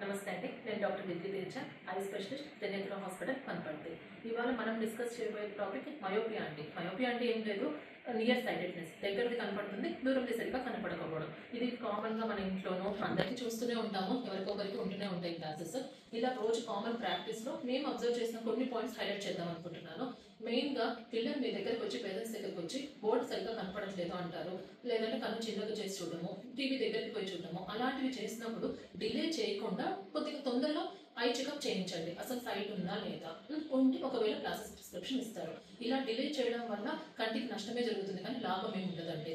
నమస్తే అండి, నేను doctor Divya Teja, I specialist Trinetra hospital పనపర్తి. ఇవాళ మనం డిస్కస్ చేయబోయే టాపిక్ మయోపియా అండి. మయోపియా అంటే ఏం లేదు, నియర్ సైటెడ్నెస్, దగ్గరది కనపడుతుంది, దూరంది సరిగ్గా కనపడకపోవడం. ఇది కామన్గా మన ఇంట్లోనూ అందరికీ చూస్తూనే ఉంటాము, ఎవరికొకరికి ఉంటూనే ఉంటాయి క్లాసెస్. ఇలా రోజు కామన్ ప్రాక్టీస్లో మేము అబ్జర్వ్ చేసిన కొన్ని పాయింట్స్ హైలైట్ చేద్దాం అనుకుంటున్నాను. మెయిన్గా పిల్లలు మీ దగ్గరకు వచ్చి, పేరెంట్స్ దగ్గరకు వచ్చి బోర్డు సరిగ్గా కనపడట్లేదు అంటారు, లేదంటే కన్ను చిన్నగా చేసి చూడడము, టీవీ దగ్గరికి పోయి చూడడము, అలాంటివి చేసినప్పుడు డిలే చేయకుండా కొద్దిగా తొందరలో ఐ చెకప్ చేయించండి. అసలు సైట్ ఉందా లేదా, ఉంటే ఒకవేళ గ్లాసెస్ ప్రిస్క్రిప్షన్ ఇస్తారు. ఇలా డిలే చేయడం వల్ల కంటికి నష్టమే జరుగుతుంది, కానీ లాభం ఏమి ఉండదండి.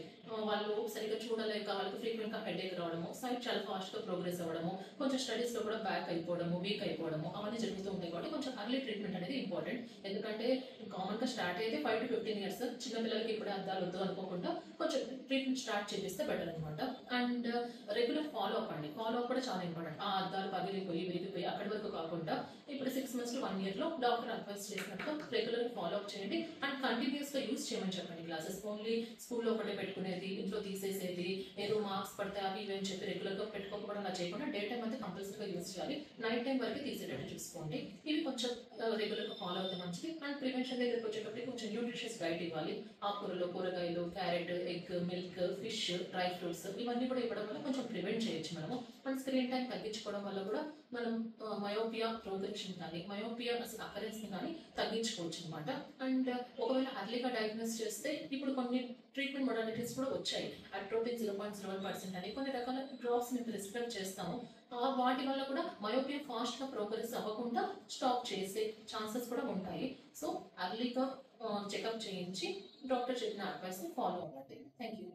వాళ్ళు సరిగ్గా చూడలేక వాళ్ళకి ఫ్రీక్వెంట్గా హెడేక్ రావడము, సైట్ చాలా ఫాస్ట్గా ప్రోగ్రెస్ అవ్వడము, కొంచెం స్టడీస్లో కూడా బ్యాక్ అయిపోవడము, వీక్ అయిపోవడము అవన్నీ జరుగుతూ ఉంటాయి. కాబట్టి కొంచెం అర్లీ ట్రీట్మెంట్ అనేది ఇంపార్టెంట్. ఎందుకంటే కామన్గా స్టార్ట్ అయితే 5 to 15 years చిన్నపిల్లలకి ఇప్పుడే అద్దాలు వద్దు అనుకోకుండా కొంచెం ట్రీట్మెంట్ స్టార్ట్ చేపిస్తే బెటర్ అనమాట. అండ్ రెగ్యులర్ ఫాలో అప్ అండి, ఫాలో అప్ కూడా చాలా ఇంపార్టెంట్. ఆ అద్దాలు పగిలిపోయి విరిగిపోయి అక్కడి వరకు కాకుండా ఇప్పుడు 6 months to 1 year లో డాక్టర్ అడ్వైస్ చేసినట్టు రెగ్యులర్ ఫాలో అప్ చేయండి. అండ్ కంటిన్యూస్ గా యూజ్ చేయమని చెప్పండి గ్లాసెస్. ఓన్లీ స్కూల్లో ఒకటే పెట్టుకునేది, ఇంట్లో తీసేసేది, ఏదో మార్క్స్ పడితే అవి ఇవి అని చెప్పి రెగ్యులర్ గా పెట్టుకోకపోవడం అలా చేయకుండా డే టైం అయితే కంపల్సరీగా యూజ్ చేయాలి. నైట్ టైం వరకు తీసేటట్టు చూసుకోండి. ఇవి కొంచెం రెగ్యులర్ గా ఫాలో అవుతే మంచిది. అండ్ ప్రివెన్షన్ దగ్గరికి వచ్చేటప్పుడు కొంచెం న్యూట్రిషియస్ డైట్ ఇవ్వాలి. ఆకుకూరలు, కూరగాయలు, carrot, egg, milk, fish, dry fruits ఇవన్నీ కూడా ఇవ్వడం వల్ల కొంచెం ప్రివెంట్ చేయొచ్చు మనము. అండ్ స్క్రీన్ టైం తగ్గించుకోవడం వల్ల కూడా మనం మయోపియా ప్రోగ్రెషన్ కానీ మయోపియా అసలు అకరెన్స్ ని కానీ తగ్గించుకోవచ్చు అనమాట. అండ్ ఒకవేళ అర్లీగా డయాగ్నోస్ చేస్తే ఇప్పుడు కొన్ని ట్రీట్మెంట్ మొడాలిటీస్ కూడా వచ్చాయి. అట్రోపిన్ 0.01% అని కొన్ని రకాల డ్రాప్స్ మేము ప్రిస్క్రైబ్ చేస్తాము. వాటి వల్ల కూడా మయోపియా ఫాస్ట్ గా ప్రోగ్రెస్ అవ్వకుండా స్టాప్ చేసే ఛాన్సెస్ కూడా ఉంటాయి. సో అర్లీగా చెకప్ చేయించి డాక్టర్ చెప్పిన అడ్వైస్ ని ఫాలో అవ్వండి. Thank you.